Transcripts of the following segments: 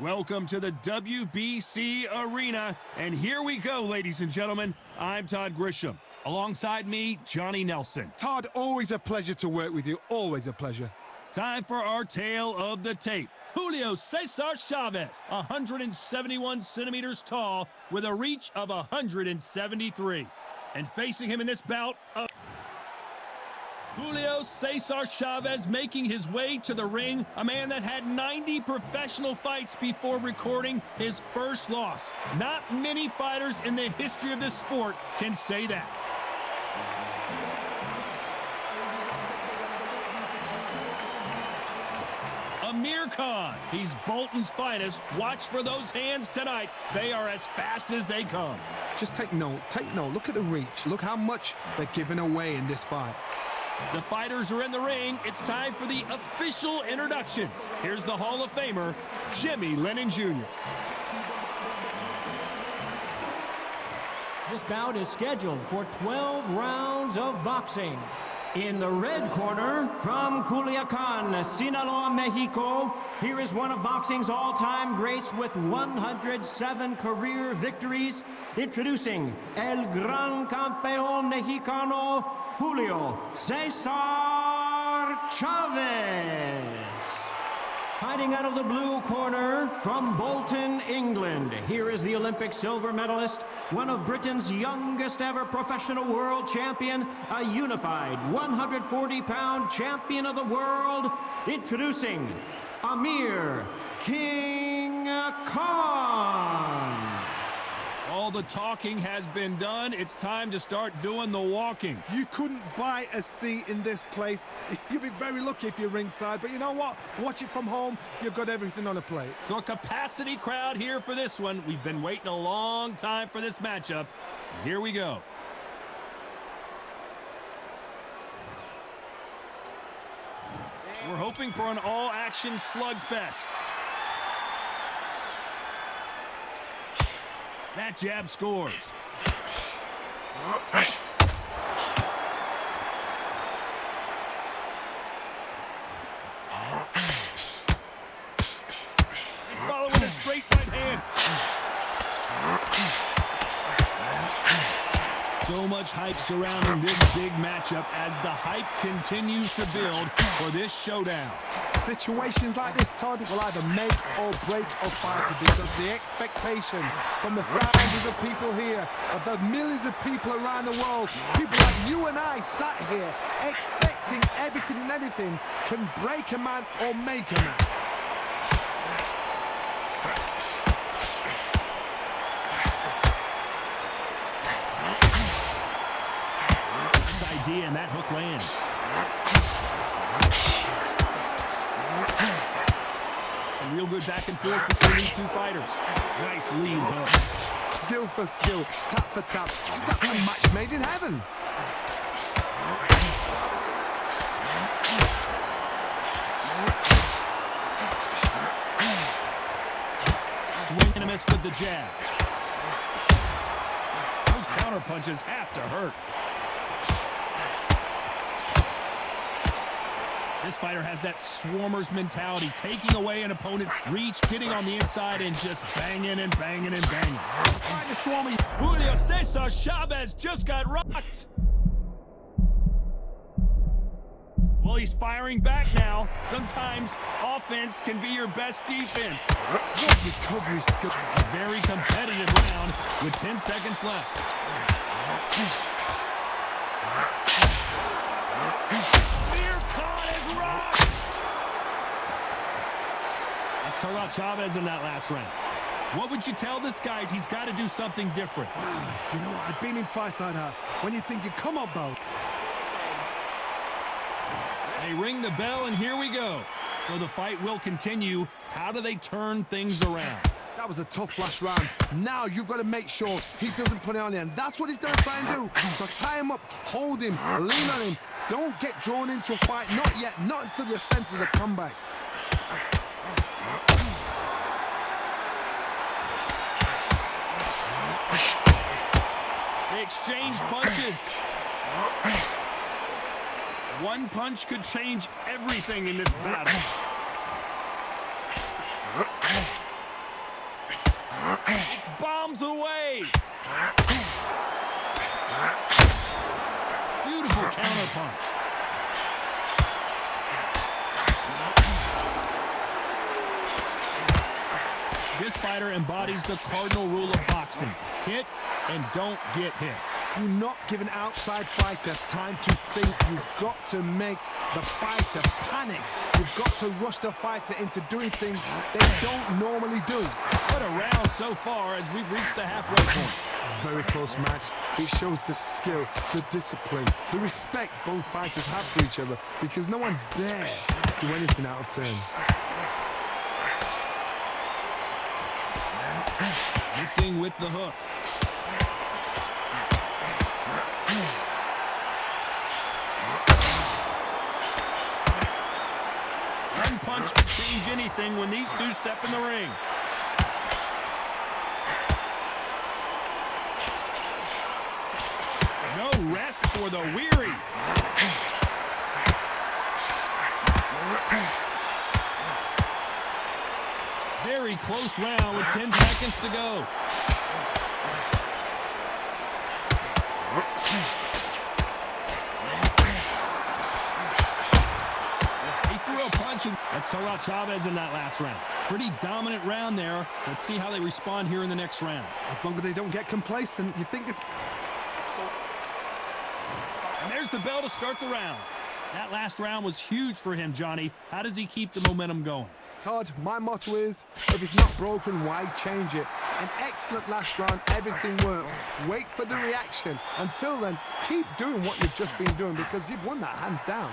Welcome to the WBC Arena, and here we go, ladies and gentlemen. I'm Todd Grisham. Alongside me, Johnny Nelson. Todd, always a pleasure to work with you. Always a pleasure. Time for our tale of the tape. Julio Cesar Chavez, 171 centimeters tall with a reach of 173. And facing him in this bout, Julio Cesar Chavez making his way to the ring, a man that had 90 professional fights before recording his first loss. Not many fighters in the history of this sport can say that. Amir Khan, he's Bolton's finest. Watch for those hands tonight. They are as fast as they come. Just take note. Look at the reach. Look how much they're giving away in this fight. The fighters are in the ring. It's time for the official introductions. Here's the Hall of Famer, Jimmy Lennon Jr. This bout is scheduled for 12 rounds of boxing. In the red corner, from Culiacan, Sinaloa, Mexico, here is one of boxing's all-time greats with 107 career victories. Introducing El Gran Campeón Mexicano, Julio Cesar Chavez. Fighting out of the blue corner, from Bolton, England, here is the Olympic silver medalist, one of Britain's youngest ever professional world champion, a unified 140-pound champion of the world, introducing Amir Khan. All the talking has been done. It's time to start doing the walking. You couldn't buy a seat in this place. You'd be very lucky if you're ringside, but you know what? Watch it from home. You've got everything on a plate. So a capacity crowd here for this one. We've been waiting a long time for this matchup. And here we go. We're hoping for an all-action slugfest. That jab scores. They follow with a straight right hand. So much hype surrounding this big matchup as the hype continues to build for this showdown. Situations like this, Todd, will either make or break a fighter because the expectation from the thousands of people here, of the millions of people around the world, people like you and I sat here expecting everything and anything can break a man or make a man. Nice idea, and that hook lands. Real good back and forth between these two fighters. Nice lead hook. Skill for skill, tap for tap. Just like a match made in heaven. Swing and a miss with the jab. Those counter punches have to hurt. This fighter has that swarmer's mentality, taking away an opponent's reach, getting on the inside, and just banging and banging and banging. Trying to swarm me. Julio Cesar Chavez just got rocked. Well, he's firing back now. Sometimes offense can be your best defense. Good recovery skill. A very competitive round with 10 seconds left. Let's talk about Chavez in that last round. What would you tell this guy? He's got to do something different. Wow, you know what? I've been in fights like that. When you're thinking, come on, bro. They ring the bell, and here we go. So the fight will continue. How do they turn things around? That was a tough last round. Now you've got to make sure he doesn't put it on the end. That's what he's going to try and do. So tie him up, hold him, lean on him. Don't get drawn into a fight. Not yet. Not until your senses have come back. They exchange punches. One punch could change everything in this battle. palms away. Beautiful counter punch. This fighter embodies the cardinal rule of boxing. Hit and don't get hit. Do not give an outside fighter time to think. You've got to make the fighter panic. You've got to rush the fighter into doing things they don't normally do. What a round so far as we've reached the halfway point. Very close match. It shows the skill, the discipline, the respect both fighters have for each other, because no one dare do anything out of turn. Missing with the hook. One punch can change anything when these two step in the ring. No rest for the weary. Very close round with 10 seconds to go. He threw a punch. Let's talk about Chavez in that last round. Pretty dominant round there. Let's see how they respond here in the next round. As long as they don't get complacent, you think it's... And there's the bell to start the round. That last round was huge for him, Johnny. How does he keep the momentum going? Todd, my motto is, if it's not broken, why change it? An excellent last round, everything works. Wait for the reaction. Until then, keep doing what you've just been doing, because you've won that hands down.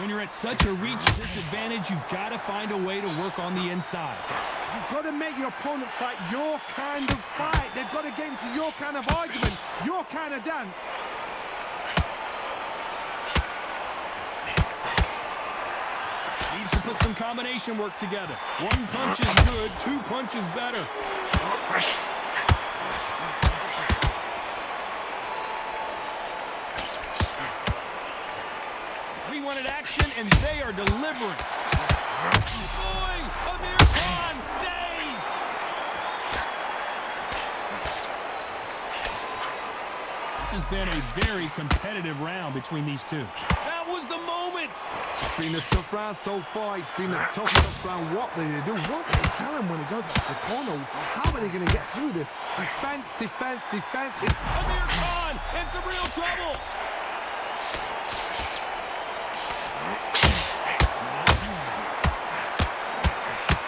When you're at such a reach disadvantage, you've got to find a way to work on the inside. You've got to make your opponent fight your kind of fight. They've got to get into your kind of argument, your kind of dance. Needs to put some combination work together. One punch is good, two punches better. We wanted action, and they are delivering. Boy, Amir Khan dazed. This has been a very competitive round between these two. That was the moment. It's been a tough round so far. It's been a tough round. What do they do? What do they tell him when he goes back to the corner? How are they going to get through this? Defense, defense, defense. Amir Khan in some real trouble.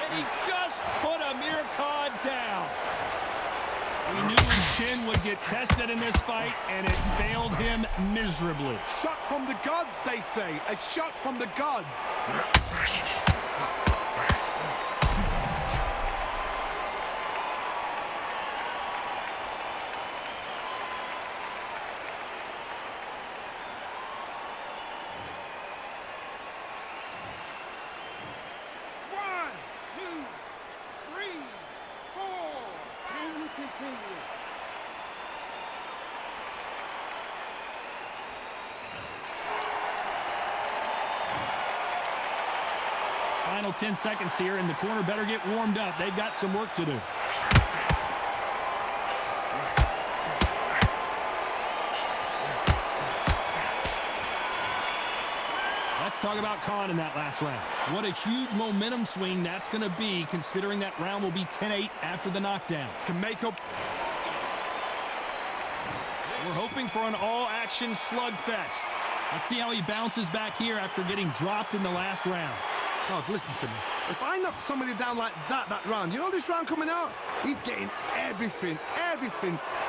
And he just put Amir Khan down. We knew his chin would get tested in this fight, and it failed him miserably. Shot from the gods, they say. A shot from the gods. Final 10 seconds here, and the corner better get warmed up. They've got some work to do. Let's talk about Khan in that last round. What a huge momentum swing that's going to be, considering that round will be 10-8 after the knockdown. Can make up. We're hoping for an all-action slugfest. Let's see how he bounces back here after getting dropped in the last round. God, listen to me. If I knock somebody down like that round, you know this round coming out? He's getting everything,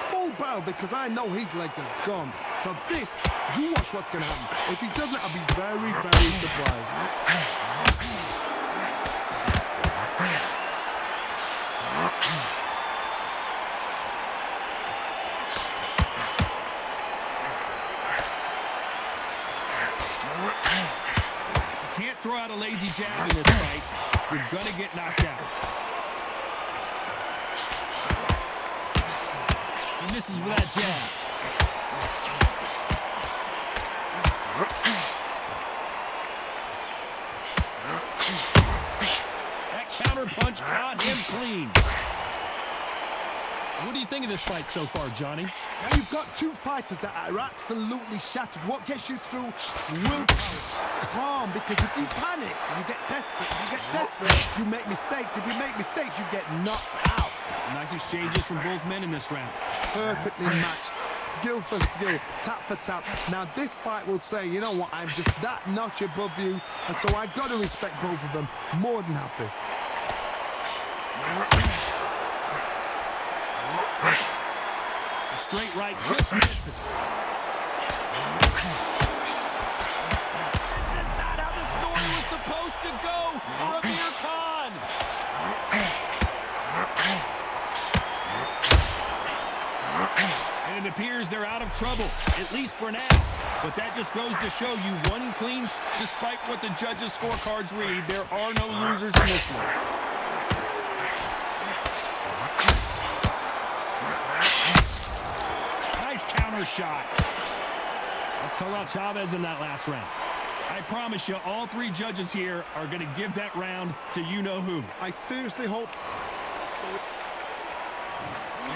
full barrel, because I know his legs are gone. So this, you watch what's going to happen. If he doesn't, I'll be very, very surprised. Can't throw out a lazy jab in this fight. You're going to get knocked out. He misses with that jab. clean. What do you think of this fight so far, Johnny? Now you've got two fighters that are absolutely shattered. What gets you through? Willpower, calm, because if you panic, you get desperate. If you get desperate, you make mistakes. If you make mistakes, you get knocked out. Nice exchanges from both men in this round. Perfectly matched. Skill for skill, tap for tap. Now this fight will say, you know what, I'm just that notch above you, and so I've got to respect both of them. More than happy. A straight right just misses. This is not how the story was supposed to go for Amir Khan. And it appears they're out of trouble, at least for now. But that just goes to show you one clean. Despite what the judges' scorecards read, there are no losers in this one. Nice counter shot. Let's talk about Chavez in that last round. I promise you, all three judges here are going to give that round to you-know-who. I seriously hope...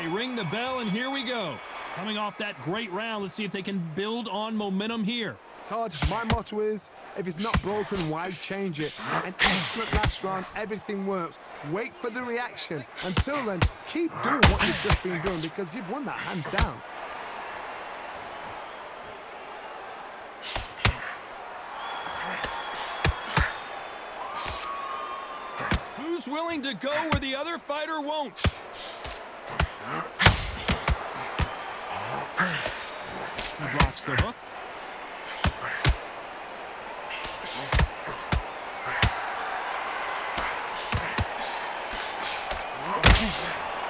They ring the bell, and here we go. Coming off that great round, let's see if they can build on momentum here. Todd, my motto is, if it's not broken, why change it? An excellent last round, everything works. Wait for the reaction. Until then, keep doing what you've just been doing, because you've won that hands down. Who's willing to go where the other fighter won't? He blocks the hook.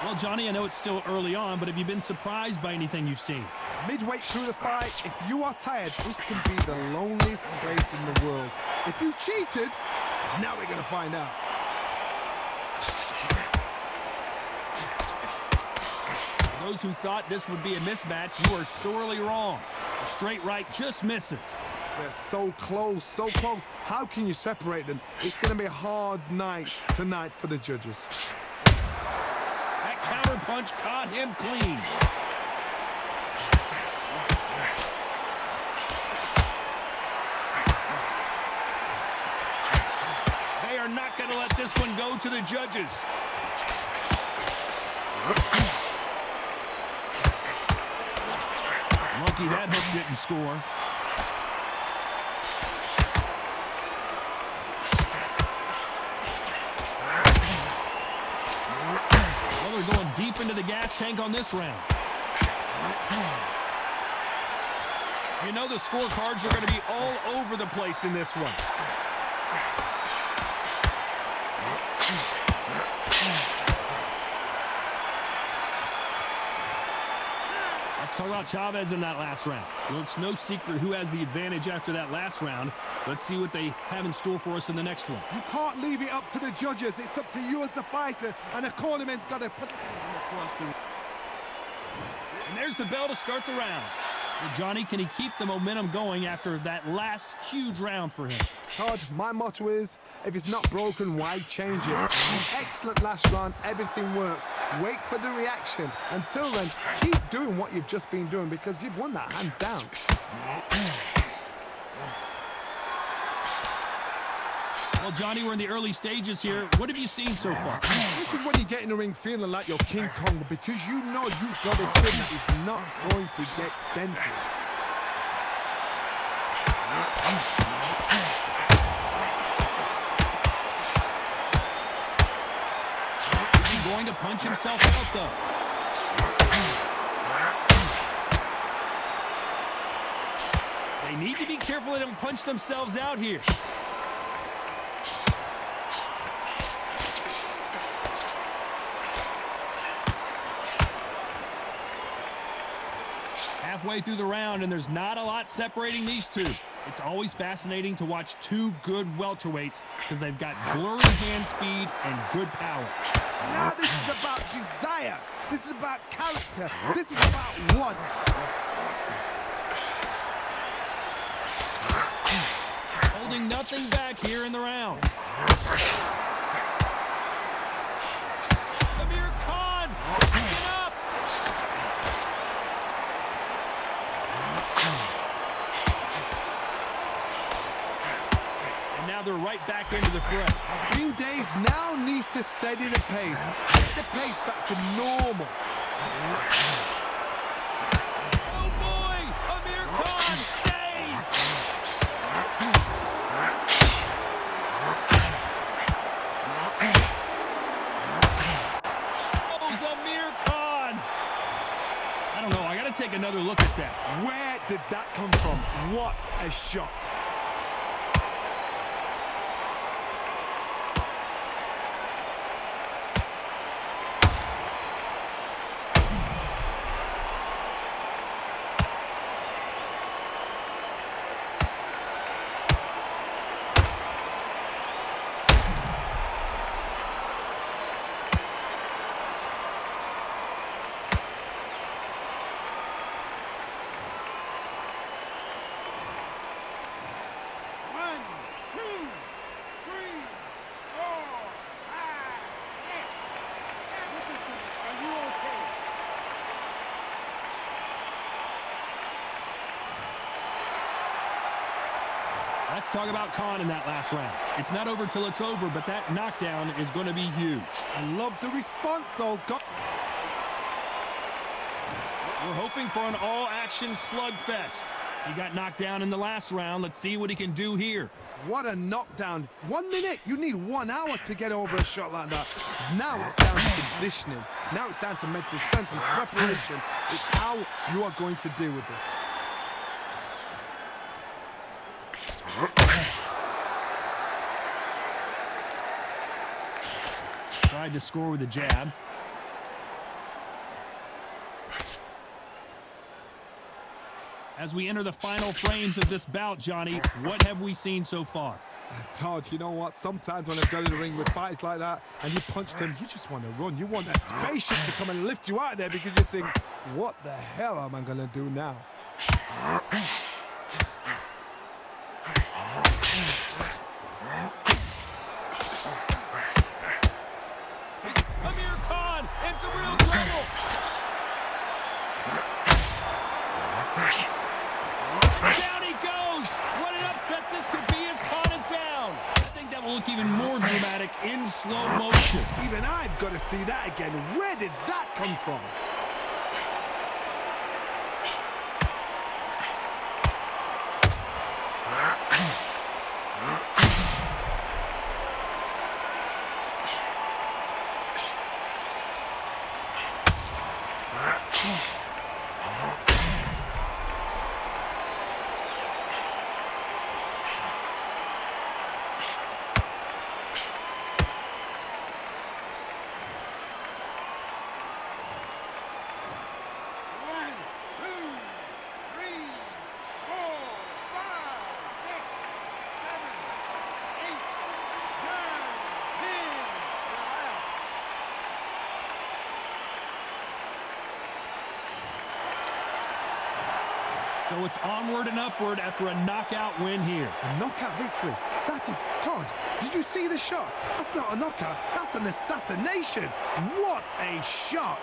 Well, Johnny, I know it's still early on, but have you been surprised by anything you've seen? Midway through the fight, if you are tired, this can be the loneliest place in the world. If you cheated, now we're going to find out. Those who thought this would be a mismatch, you are sorely wrong. A straight right just misses. They're so close, so close. How can you separate them? It's going to be a hard night tonight for the judges. That counter punch caught him clean. They are not going to let this one go to the judges. Lucky that hook didn't score. Well, they're going deep into the gas tank on this round. You know the scorecards are going to be all over the place in this one. Let's talk about Chavez in that last round. Well, it's no secret who has the advantage after that last round. Let's see what they have in store for us in the next one. You can't leave it up to the judges. It's up to you as the fighter, and the cornerman's got to put it across the... And there's the bell to start the round. Well, Johnny, can he keep the momentum going after that last huge round for him? Todd, my motto is, if it's not broken, why change it? An excellent last round, everything works. Wait for the reaction. Until then, keep doing what you've just been doing, because you've won that hands down. Well, Johnny, we're in the early stages here. What have you seen so far? This is when you get in the ring feeling like you're King Kong, because you know you've got a chin that is not going to get dented. Is he going to punch himself out, though? They need to be careful they don't punch themselves out here. Halfway through the round, and there's not a lot separating these two. It's always fascinating to watch two good welterweights because they've got blurry hand speed and good power. Now this is about desire. This is about character. This is about want. Holding nothing back here in the round. gather right back into the fray. Green Days now needs to steady the pace. Get the pace back to normal. Oh boy! Amir Khan dazed! Oh, Amir Khan! I don't know, I gotta take another look at that. Where did that come from? What a shot. Let's talk about Khan in that last round. It's not over till it's over, but that knockdown is going to be huge. I love the response, though. We're hoping for an all-action slugfest. He got knocked down in the last round. Let's see what he can do here. What a knockdown. 1 minute. You need 1 hour to get over a shot like that. Now it's down to conditioning. Now it's down to mental strength and preparation. It's how you are going to deal with this. Tried to score with a jab. As we enter the final frames of this bout, Johnny, what have we seen so far? Todd, you know what? Sometimes when I've got in the ring with fights like that and you punch them, you just want to run. You want that spaceship to come and lift you out of there because you think, what the hell am I going to do now? Amir Khan in some real trouble. Down he goes. What an upset this could be as Khan is down. I think that will look even more dramatic in slow motion. Even I've got to see that again. Where did that come from? So it's onward and upward after a knockout win here. A knockout victory. That is, Todd, did you see the shot? That's not a knockout. That's an assassination. What a shot.